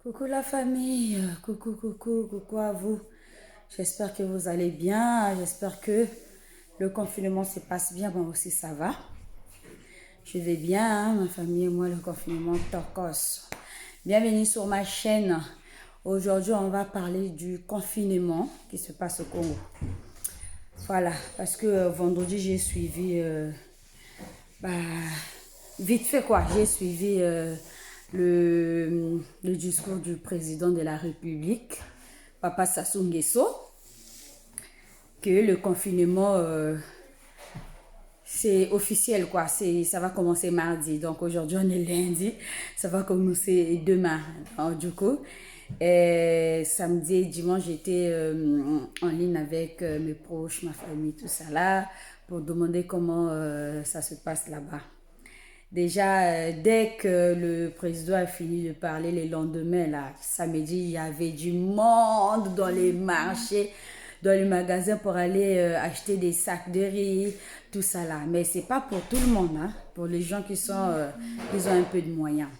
Coucou la famille, coucou à vous. J'espère que vous allez bien, j'espère que le confinement se passe bien, moi aussi ça va. Je vais bien, hein, ma famille et moi, le confinement tocos. Bienvenue sur ma chaîne. Aujourd'hui, on va parler du confinement qui se passe au Congo. Voilà, parce que vendredi, j'ai suivi, bah, vite fait quoi, j'ai suivi le discours du président de la République, Papa Sassou Nguesso, que le confinement, c'est officiel quoi, ça va commencer mardi. Donc aujourd'hui on est lundi, ça va commencer demain. Alors, du coup, samedi et dimanche j'étais en ligne avec mes proches, ma famille, tout ça là, pour demander comment ça se passe là-bas. Déjà, dès que le président a fini de parler, le lendemain, là, samedi, il y avait du monde dans les marchés, dans les magasins pour aller acheter des sacs de riz, tout ça là. Mais c'est pas pour tout le monde, hein, pour les gens qui ont un peu de moyens.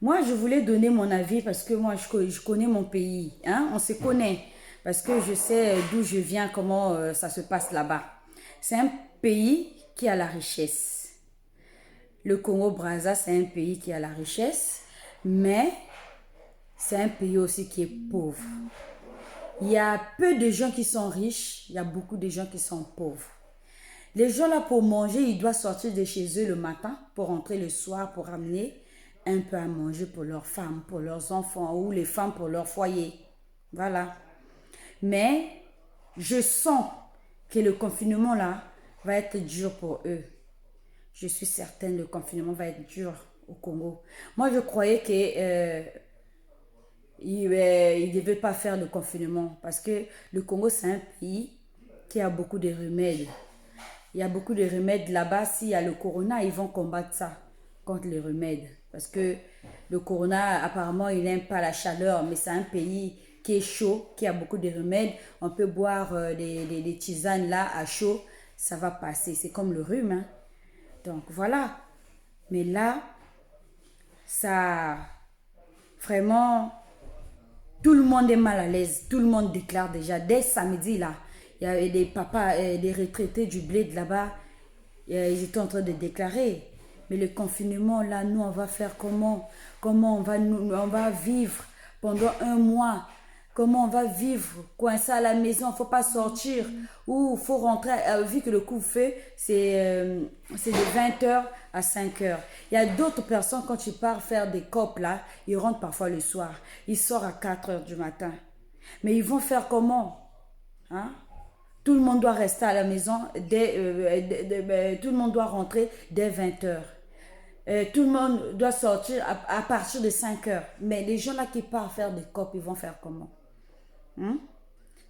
Moi, je voulais donner mon avis parce que moi, je connais mon pays, hein, on se connaît, parce que je sais d'où je viens, comment ça se passe là-bas. C'est un pays qui a la richesse. Le Congo-Brazza, c'est un pays qui a la richesse, mais c'est un pays aussi qui est pauvre. Il y a peu de gens qui sont riches, il y a beaucoup de gens qui sont pauvres. Les gens là pour manger, ils doivent sortir de chez eux le matin pour rentrer le soir pour amener un peu à manger pour leurs femmes, pour leurs enfants ou les femmes pour leur foyer. Voilà. Mais je sens que le confinement là va être dur pour eux. Je suis certaine que le confinement va être dur au Congo. Moi, je croyais qu'il ne devait pas faire le confinement parce que le Congo, c'est un pays qui a beaucoup de remèdes. Il y a beaucoup de remèdes là-bas. S'il y a le corona, ils vont combattre ça contre les remèdes. Parce que le corona, apparemment, il n'aime pas la chaleur, mais c'est un pays qui est chaud, qui a beaucoup de remèdes. On peut boire des tisanes là à chaud, ça va passer. C'est comme le rhume, hein. Donc voilà. Mais là, ça, vraiment, tout le monde est mal à l'aise. Tout le monde déclare déjà. Dès samedi, là, il y avait des papas, des retraités du bled là-bas. Ils étaient en train de déclarer. Mais le confinement, là, nous, on va faire comment? Comment on va vivre pendant un mois? Comment on va vivre coincé à la maison? Il ne faut pas sortir. Ou il faut rentrer, vu que le couvre-feu, c'est de 20h à 5h. Il y a d'autres personnes, quand tu pars faire des copes, là, ils rentrent parfois le soir. Ils sortent à 4h du matin. Mais ils vont faire comment? Hein? Tout le monde doit rester à la maison, tout le monde doit rentrer dès 20h. Tout le monde doit sortir à partir de 5h. Mais les gens là qui partent faire des copes, ils vont faire comment? Hein?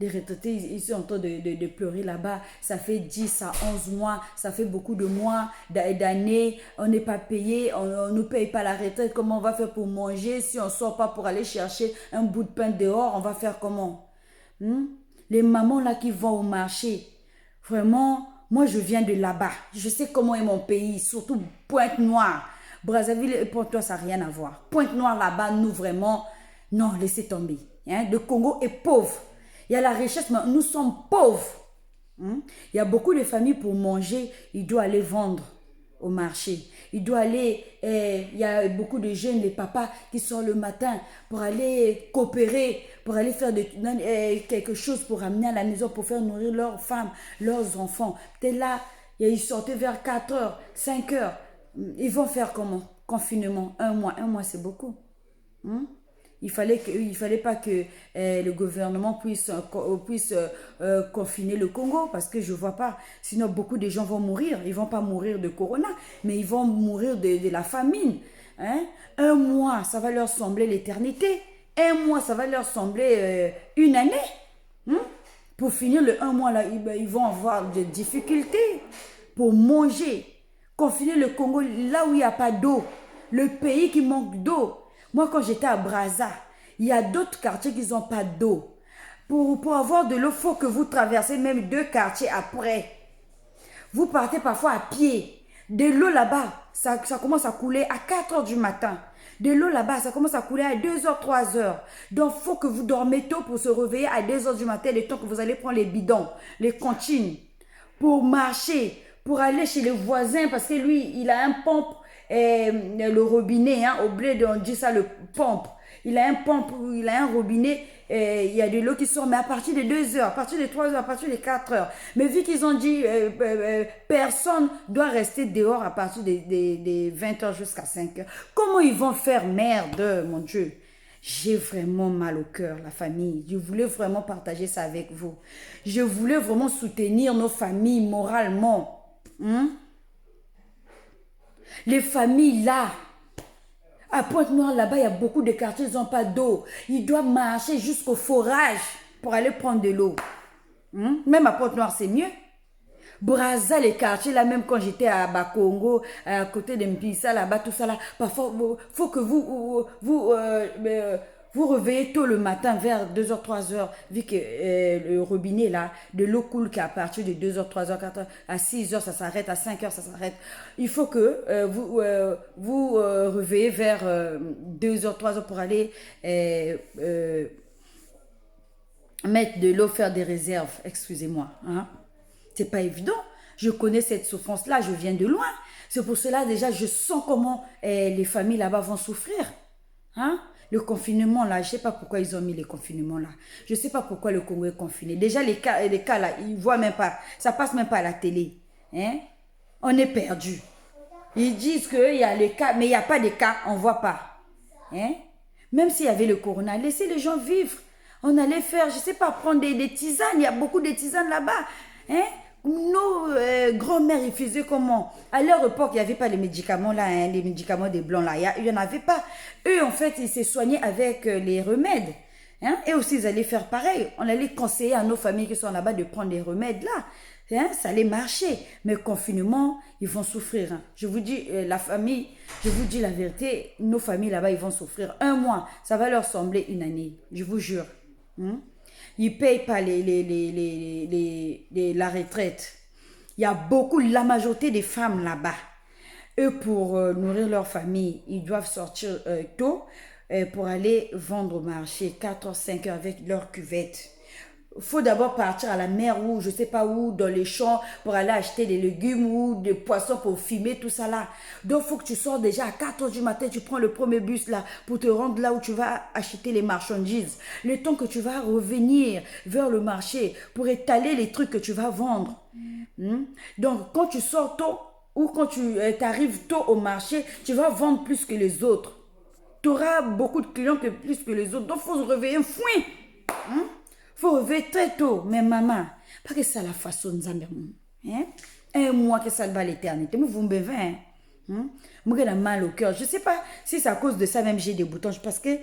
Les retraités, ils sont en train de pleurer là-bas. Ça fait 10 à 11 mois, ça fait beaucoup de mois, d'années. On n'est pas payé, on ne nous paye pas la retraite. Comment on va faire pour manger? Si on ne sort pas pour aller chercher un bout de pain dehors, on va faire comment? Les mamans là qui vont au marché, vraiment, moi je viens de là-bas. Je sais comment est mon pays, surtout Pointe-Noire. Brazzaville et Pointe-Noire, ça n'a rien à voir. Pointe-Noire là-bas, nous vraiment, non, laissez tomber. Hein? Le Congo est pauvre. Il y a la richesse, mais nous sommes pauvres. Il y a beaucoup de familles pour manger, ils doivent aller vendre au marché. Il doit aller, il y a beaucoup de jeunes, les papas qui sortent le matin pour aller coopérer, pour aller faire quelque chose pour ramener à la maison, pour faire nourrir leurs femmes, leurs enfants. Peut-être là, ils sortaient vers 4h, 5h. Ils vont faire comment? Confinement, un mois c'est beaucoup. Il fallait pas que le gouvernement puisse confiner le Congo parce que je vois pas. Sinon, beaucoup de gens vont mourir. Ils vont pas mourir de corona, mais ils vont mourir de la famine. Hein? Un mois, ça va leur sembler l'éternité. Un mois, ça va leur sembler une année. Pour finir le un mois, là, ils vont avoir des difficultés pour manger. Confiner le Congo là où il n'y a pas d'eau. Le pays qui manque d'eau. Moi, quand j'étais à Brazza, il y a d'autres quartiers qui n'ont pas d'eau. Pour avoir de l'eau, il faut que vous traversez même 2 quartiers après. Vous partez parfois à pied. De l'eau là-bas, ça commence à couler à 4h du matin. De l'eau là-bas, ça commence à couler à 2 heures, 3 heures. Donc, il faut que vous dormez tôt pour se réveiller à 2 heures du matin, le temps que vous allez prendre les bidons, les cantines, pour marcher, pour aller chez les voisins, parce que lui, il a un pompe, le robinet, hein, au bled, on dit ça, le pompe. Il a un pompe, il a un robinet, il y a de l'eau qui sort, mais à partir de 2 heures, à partir de 3 heures, à partir de 4 heures. Mais vu qu'ils ont dit, personne doit rester dehors à partir des 20 heures jusqu'à 5 heures. Comment ils vont faire, merde, mon Dieu? J'ai vraiment mal au cœur, la famille. Je voulais vraiment partager ça avec vous. Je voulais vraiment soutenir nos familles moralement. Hein? Les familles là, à Pointe-Noire, là-bas, il y a beaucoup de quartiers, ils n'ont pas d'eau. Ils doivent marcher jusqu'au forage pour aller prendre de l'eau. Même à Pointe-Noire, c'est mieux. Brazza, les quartiers, là, même quand j'étais à Bakongo, à côté de Mpissa, là-bas, tout ça, là, parfois, il faut que vous réveillez tôt le matin vers 2 heures, 3 heures, vu que le robinet, là, de l'eau coule qu'à partir de 2 heures, 3 heures, 4 heures, à 6 heures, ça s'arrête, à 5 heures, ça s'arrête. Il faut que vous réveillez vers 2 heures, 3 heures pour aller mettre de l'eau, faire des réserves, excusez-moi, hein. C'est pas évident. Je connais cette souffrance-là, je viens de loin. C'est pour cela, déjà, je sens comment les familles là-bas vont souffrir. Hein? Le confinement, là, je sais pas pourquoi ils ont mis les confinements, là. Je sais pas pourquoi le Congo est confiné. Déjà, les cas là, ils voient même pas. Ça passe même pas à la télé. Hein? On est perdu. Ils disent qu'il y a les cas, mais il n'y a pas de cas, on voit pas. Hein? Même s'il y avait le corona, laissez les gens vivre. On allait faire, je sais pas, prendre des tisanes. Il y a beaucoup de tisanes là-bas. Hein? Nos grands-mères, ils faisaient comment? À leur époque, il n'y avait pas les médicaments là, hein, les médicaments des blancs là, il n'y en avait pas. Eux, en fait, ils se soignaient avec les remèdes. Hein? Et aussi, ils allaient faire pareil. On allait conseiller à nos familles qui sont là-bas de prendre les remèdes là. Hein? Ça allait marcher. Mais confinement, ils vont souffrir. Hein. Je vous dis, la famille, je vous dis la vérité, nos familles là-bas, ils vont souffrir. Un mois, ça va leur sembler une année. Je vous jure. Hein? Ils ne payent pas la retraite. Il y a beaucoup, la majorité des femmes là-bas. Eux, pour nourrir leur famille, ils doivent sortir tôt pour aller vendre au marché 4 heures, 5 heures avec leur cuvette. Il faut d'abord partir à la mer ou je ne sais pas où, dans les champs, pour aller acheter des légumes ou des poissons pour fumer, tout ça là. Donc, il faut que tu sors déjà à 4 heures du matin, tu prends le premier bus là pour te rendre là où tu vas acheter les marchandises. Le temps que tu vas revenir vers le marché pour étaler les trucs que tu vas vendre. Donc, quand tu sors tôt ou quand tu arrives tôt au marché, tu vas vendre plus que les autres. Tu auras beaucoup de clients plus que les autres. Donc, il faut se réveiller fouin. Faut réveiller très tôt, mais maman, pas que ça la façon de hein? Un mois que ça va l'éternité, vous me bevez, hein? Moi, j'ai mal au cœur. Je ne sais pas si c'est à cause de ça même j'ai des boutons, parce que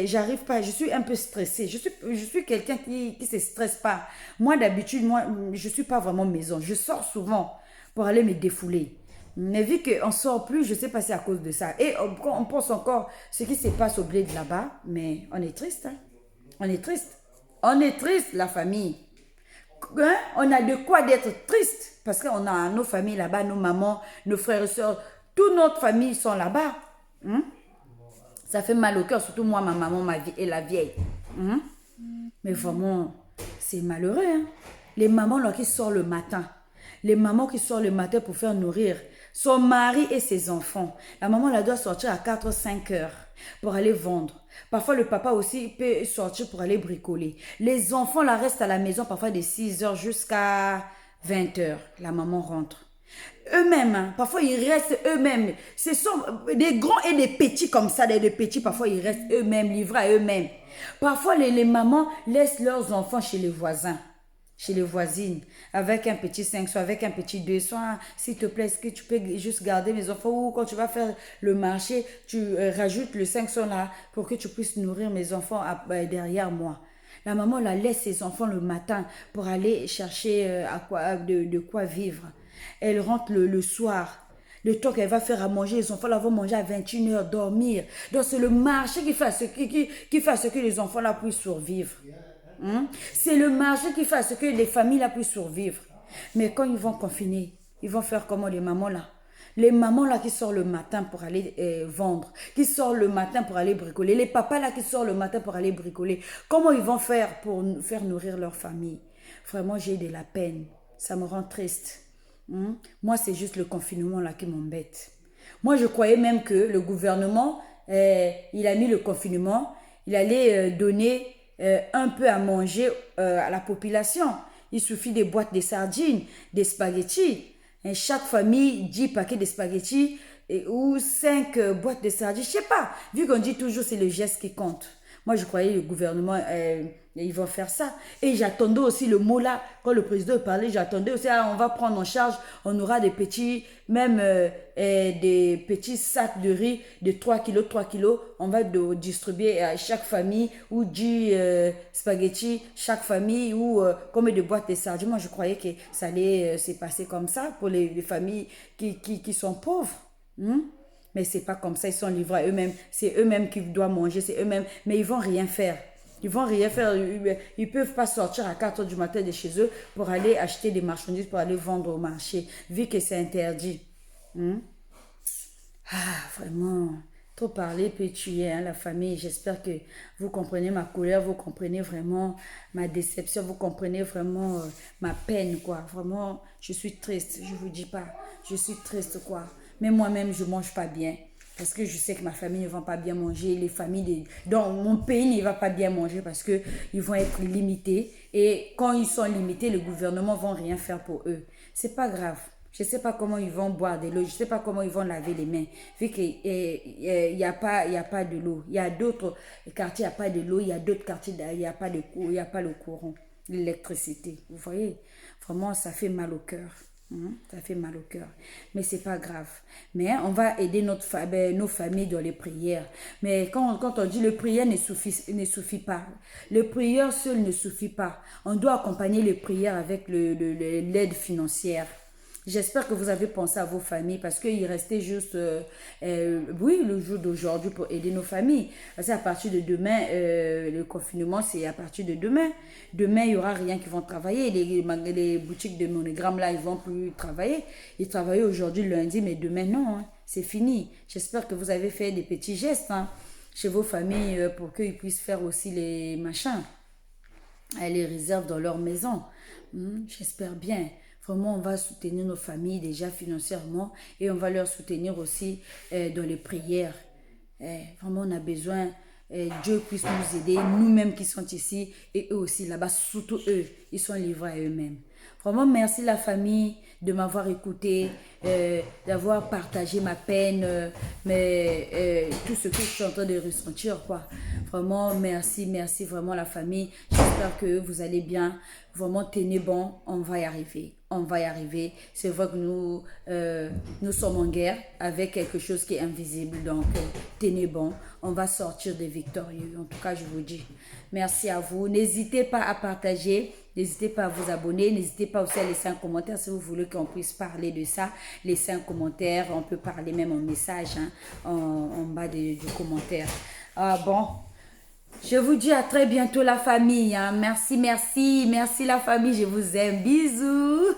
j'arrive pas, je suis un peu stressée. Je suis quelqu'un qui ne se stresse pas. Moi, d'habitude, je ne suis pas vraiment maison. Je sors souvent pour aller me défouler. Mais vu qu'on ne sort plus, je ne sais pas si c'est à cause de ça. Et on pense encore ce qui se passe au blé de là-bas, mais on est triste, hein? On est triste. On est triste, la famille. Hein? On a de quoi d'être triste. Parce qu'on a nos familles là-bas, nos mamans, nos frères et soeurs. Toutes notre famille sont là-bas. Ça fait mal au cœur, surtout moi, ma maman et la vieille. Mais vraiment, c'est malheureux. Hein? Les mamans là, qui sortent le matin. Les mamans qui sortent le matin pour faire nourrir son mari et ses enfants. La maman là doit sortir à 4-5 heures pour aller vendre. Parfois, le papa aussi peut sortir pour aller bricoler. Les enfants là restent à la maison parfois de 6 heures jusqu'à 20 heures. La maman rentre. Eux-mêmes, hein, parfois ils restent eux-mêmes. Ce sont des grands et des petits comme ça. Des petits, parfois ils restent eux-mêmes, livrés à eux-mêmes. Parfois, les mamans laissent leurs enfants chez les voisins. Chez les voisines, avec un petit 500, avec un petit 200, s'il te plaît, est-ce que tu peux juste garder mes enfants ou quand tu vas faire le marché, tu rajoutes le 500 là pour que tu puisses nourrir mes enfants derrière moi. La maman la laisse ses enfants le matin pour aller chercher de quoi vivre. Elle rentre le soir. Le temps qu'elle va faire à manger, les enfants là vont manger à 21 heures, dormir. Donc c'est le marché qui fait ce que les enfants là puissent survivre. C'est le marché qui fait ce que les familles là puissent survivre. Mais quand ils vont confiner, ils vont faire comment les mamans là? Les mamans là qui sortent le matin pour aller vendre, qui sortent le matin pour aller bricoler, les papas là qui sortent le matin pour aller bricoler, comment ils vont faire pour faire nourrir leur famille? Vraiment, j'ai de la peine. Ça me rend triste. Moi, c'est juste le confinement là qui m'embête. Moi, je croyais même que le gouvernement, il a mis le confinement, il allait donner un peu à manger à la population. Il suffit des boîtes de sardines, des spaghettis. Et chaque famille, 10 paquets de spaghettis ou 5 boîtes de sardines. Je sais pas. Vu qu'on dit toujours c'est le geste qui compte. Moi, je croyais que le gouvernement, ils vont faire ça. Et j'attendais aussi le mot là, quand le président parlait, j'attendais aussi, ah, on va prendre en charge, on aura des petits, même des petits sacs de riz de 3 kilos, on va distribuer à chaque famille, ou 10 spaghettis, chaque famille, ou comme des boîtes de sardines. Moi, je croyais que ça allait se passer comme ça pour les familles qui sont pauvres. Mais c'est pas comme ça, ils sont livrés à eux-mêmes. C'est eux-mêmes qui doivent manger, c'est eux-mêmes. Mais ils vont rien faire. Ils vont rien faire. Ils peuvent pas sortir à 4 heures du matin de chez eux pour aller acheter des marchandises, pour aller vendre au marché, vu que c'est interdit. Ah, vraiment, trop parler peut tuer hein, la famille. J'espère que vous comprenez ma colère, vous comprenez vraiment ma déception, vous comprenez vraiment ma peine, quoi. Vraiment, je suis triste, je vous dis pas. Je suis triste, quoi. Mais moi-même, je mange pas bien. Parce que je sais que ma famille ne va pas bien manger. Les familles dans mon pays ne va pas bien manger parce qu'ils vont être limités. Et quand ils sont limités, le gouvernement ne va rien faire pour eux. C'est pas grave. Je ne sais pas comment ils vont boire de l'eau. Je ne sais pas comment ils vont laver les mains. Vu qu'il n'y a pas de l'eau. Il y a d'autres quartiers, il n'y a pas de l'eau. Il y a d'autres quartiers, il n'y a pas de courant. Il n'y a pas le courant, l'électricité. Vous voyez? Vraiment, ça fait mal au cœur. Ça fait mal au cœur. Mais c'est pas grave. Mais on va aider nos familles dans les prières. Mais quand on dit le prière ne suffit pas. Le prière seul ne suffit pas. On doit accompagner les prières avec l'aide financière. J'espère que vous avez pensé à vos familles parce qu'il restait juste, oui, le jour d'aujourd'hui pour aider nos familles. Parce qu'à partir de demain, le confinement, c'est à partir de demain. Demain, il n'y aura rien qui vont travailler. Les boutiques de monogramme, là, ils ne vont plus travailler. Ils travaillent aujourd'hui, lundi, mais demain, non. Hein, c'est fini. J'espère que vous avez fait des petits gestes hein, chez vos familles pour qu'ils puissent faire aussi les machins. Les réserves dans leur maison. J'espère bien. Vraiment, on va soutenir nos familles déjà financièrement et on va leur soutenir aussi dans les prières. Vraiment, on a besoin, Dieu puisse nous aider, nous-mêmes qui sommes ici et eux aussi là-bas, surtout eux, ils sont livrés à eux-mêmes. Vraiment, merci la famille de m'avoir écouté, d'avoir partagé ma peine, tout ce que je suis en train de ressentir, quoi. Vraiment, merci, merci vraiment la famille. J'espère que vous allez bien. Vraiment, tenez bon, on va y arriver. On va y arriver. C'est vrai que nous sommes en guerre avec quelque chose qui est invisible. Donc, tenez bon. On va sortir des victorieux. En tout cas, je vous dis merci à vous. N'hésitez pas à partager. N'hésitez pas à vous abonner. N'hésitez pas aussi à laisser un commentaire si vous voulez qu'on puisse parler de ça. Laissez un commentaire. On peut parler même en message hein, en bas du commentaire. Ah bon. Je vous dis à très bientôt la famille. Hein. Merci, merci. Merci la famille. Je vous aime. Bisous.